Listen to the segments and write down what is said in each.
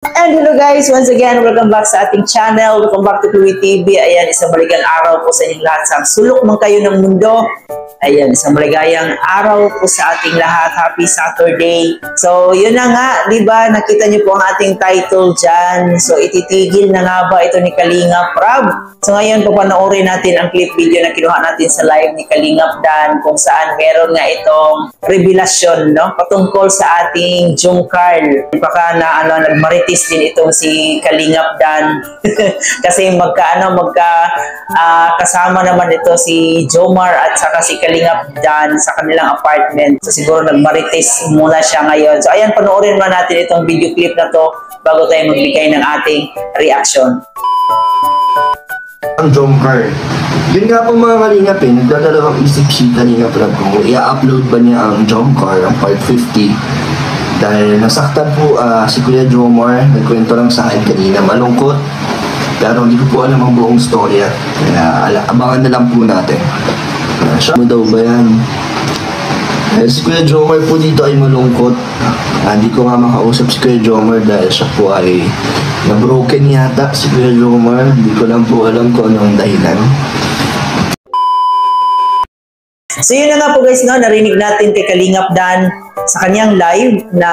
And hello guys, once again, welcome back sa ating channel. Welcome back to Chloe TV. Ayan, isang maligayang araw po sa inyong lahat. Sa sulok man kayo ng mundo. Ayan, isang maligayang araw po sa ating lahat. Happy Saturday. So, yun na nga, di ba? Nakita niyo po ang ating title dyan. So, ititigil na nga ba ito ni Kalingap Rab? So, ngayon, papanoorin natin ang clip video na kinuha natin sa live ni Kalingap Dan kung saan meron nga itong revelasyon, no? Patungkol sa ating Jungkarl. Baka na, nagmaritis din itong si Kalingap Dan. Kasi kasama naman ito si Jomar at saka si Kalingap Dan sa kanilang apartment. So siguro nagmarites muna siya ngayon. So ayan, panoorin mo natin itong video clip na to bago tayo magbigay ng ating reaction. Ang Jungkarl. Yun nga po mga Kalingap nagdadalawang isip si Kalingap Rab kung i-upload ba niya ang Jungkarl, ang part 50. Dahil nasaktan po si Kuya Jomar, nagkwento lang sa akin kanina, malungkot. Pero hindi ko po alam ang buong storya. Kaya abangan na lang po natin. Siya mo daw ba yan? Si Kuya Jomar po dito ay malungkot. Hindi ko nga makausap si Kuya Jomar dahil siya po ay na-broken yata si Kuya Jomar. Hindi ko lang po alam kung anong dahilan. So yun na nga po guys, no? Narinig natin kay Kalingap Dan sa kanyang live na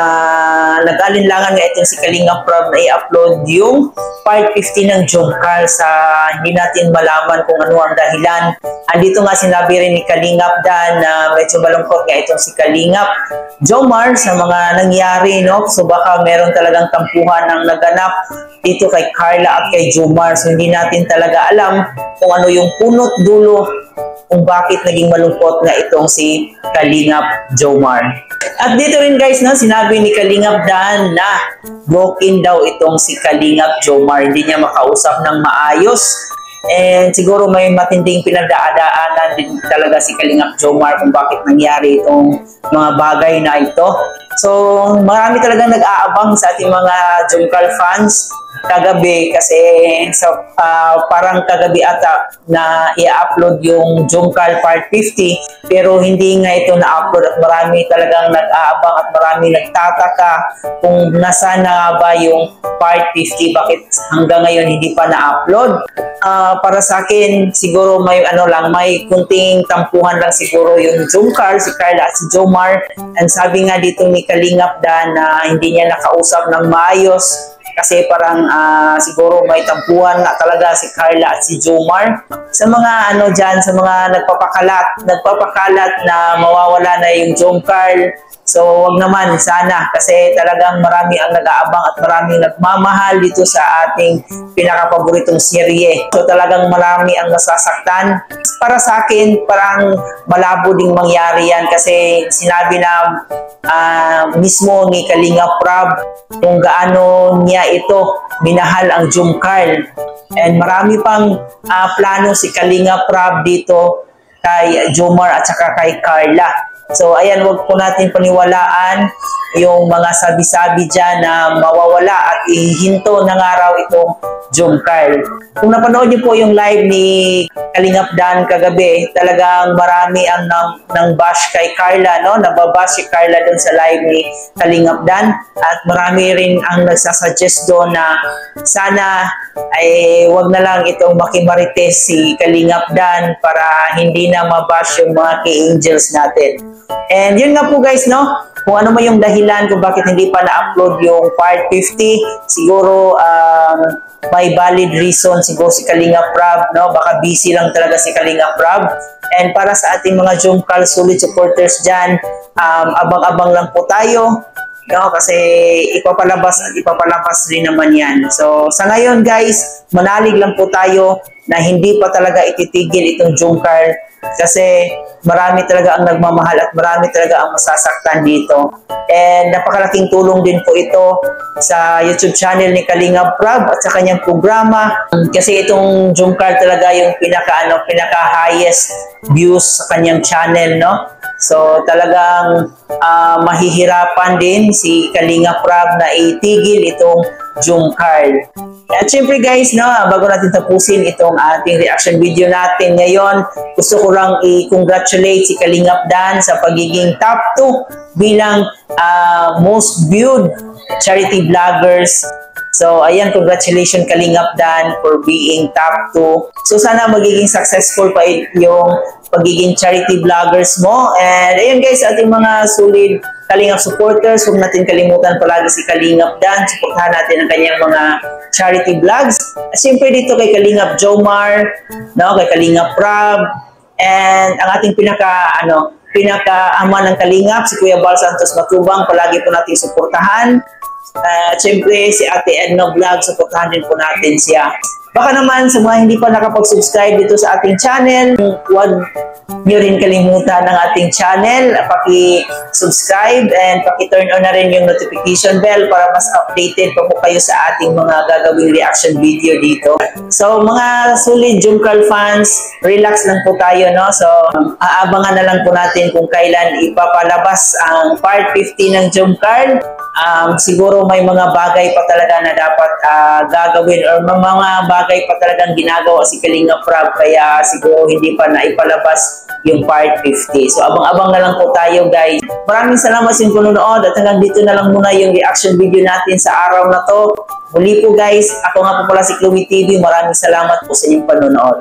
nag-alinlangan nga itong si Kalingap Rab na i-upload yung part 50 ng Jungkarl sa hindi natin malaman kung ano ang dahilan. Andito nga sinabi rin ni Kalingap Dan na medyo malungkot nga itong si Kalingap Jomar sa mga nangyari, no? So baka meron talagang tampuhan ang naganap dito kay Carla at kay Jomar. So hindi natin talaga alam kung ano yung punot dulo kung bakit naging malungkot nga itong si Kalingap Jomar. At dito rin guys, no, sinabi ni Kalingap Dan na broken daw itong si Kalingap Jomar. Hindi niya makausap ng maayos. And siguro may matinding pinagdaanan din talaga si Kalingap Jomar kung bakit nangyari itong mga bagay na ito. So marami talagang nag-aabang sa ating mga Jungkarl fans kagabi kasi parang kagabi ata na i-upload yung Jungkarl part 50 pero hindi nga ito na-upload at marami talagang nag-aabang at marami nagtataka kung nasaan na ba yung part 50, bakit hanggang ngayon hindi pa na-upload. Para sa akin siguro may may kunting tampuhan lang siguro yung Jungkarl, si Carla at si Jomar. And sabi nga dito ni Kalingap Dan na hindi niya nakausap ng maayos kasi parang siguro may tampuhan na talaga si Carla at si Jomar. Sa mga sa mga nagpapakalat na mawawala na yung Jungkarl. So wag naman sana kasi talagang marami ang nag-aabang at maraming nagmamahal dito sa ating pinakapaboritong serye. So talagang marami ang nasasaktan. Para sa akin parang malabo ding mangyari yan kasi sinabi na mismo ni Kalingap Rab kung gaano niya ito minahal ang Jungkarl. And marami pang plano si Kalingap Rab dito kay Jomar at saka kay Carla. So ayan, wag po natin paniwalaan yung mga sabi-sabi dyan na mawawala at ihinto ng araw itong Jungkarl. Kung napanood niyo po yung live ni Kalingap Dan kagabi, talagang marami ang nang bash kay Carla, no? Nababash si Carla doon sa live ni Kalingap Dan at marami rin ang nagsasuggest doon na sana ay wag na lang itong makimarites si Kalingap Dan para hindi na mabash yung mga K-Angels natin. And yun nga po guys, no? Kung ano man yung dahilan kung bakit hindi pa na-upload yung part 50, siguro may valid reason siguro si Kalingap Rab, no? Baka busy lang talaga si Kalingap Rab. And para sa ating mga Jungkarl solid supporters dyan, abang-abang lang po tayo, no? Kasi ipapalabas rin naman yan. So sa ngayon guys, manalig lang po tayo na hindi pa talaga ititigil itong Jungkarl kasi marami talaga ang nagmamahal at marami talaga ang masasaktan dito. And napakalaking tulong din po ito sa YouTube channel ni Kalingap Rab at sa kanyang programa. Kasi itong Jungkarl talaga yung pinaka-highest views sa kanyang channel, no? So talagang mahihirapan din si Kalingap Rab na itigil itong Jungkarl. At syempre guys, no, bago natin tapusin itong ating reaction video natin ngayon, gusto ko lang i-congratulate si Kalingap Dan sa pagiging top 2 bilang most viewed charity vloggers So, ayan, congratulations Kalingap Dan for being top 2. So, sana magiging successful pa yung pagiging charity vloggers mo. And ayun guys, ating mga solid Kalingap supporters, huwag natin kalimutan palagi si Kalingap Dan. Suportahan natin ang kanyang mga charity vlogs. At siyempre dito kay Kalingap Jomar, no, kay Kalingap Rob, and ang ating pinaka-ama ng Kalingap, si Kuya Bal Santos Matubang, palagi po natin suportahan. Siyempre, si Ate Edna Vlog, supportahan din po natin siya. Baka naman sa mga hindi pa nakapag-subscribe dito sa ating channel, huwag nyo rin kalimutan ng ating channel. Paki-subscribe and paki-turn on na rin yung notification bell para mas updated pa po kayo sa ating mga gagawing reaction video dito. So mga solid Jomcarl fans, relax lang po tayo, no? So aabangan na lang po natin kung kailan ipapalabas ang part 50 ng Jomcarl. Siguro may mga bagay pa talaga na dapat gagawin or mga bagay pa talagang ginagawa si Kalingap Rob, kaya siguro hindi pa naipalabas yung part 50. So abang-abang na lang po tayo guys. Maraming salamat sa inyong panonood at hanggang dito na lang muna yung reaction video natin sa araw na to. Muli po guys, ako nga po pala si Chloe TV. Maraming salamat po sa inyong panonood.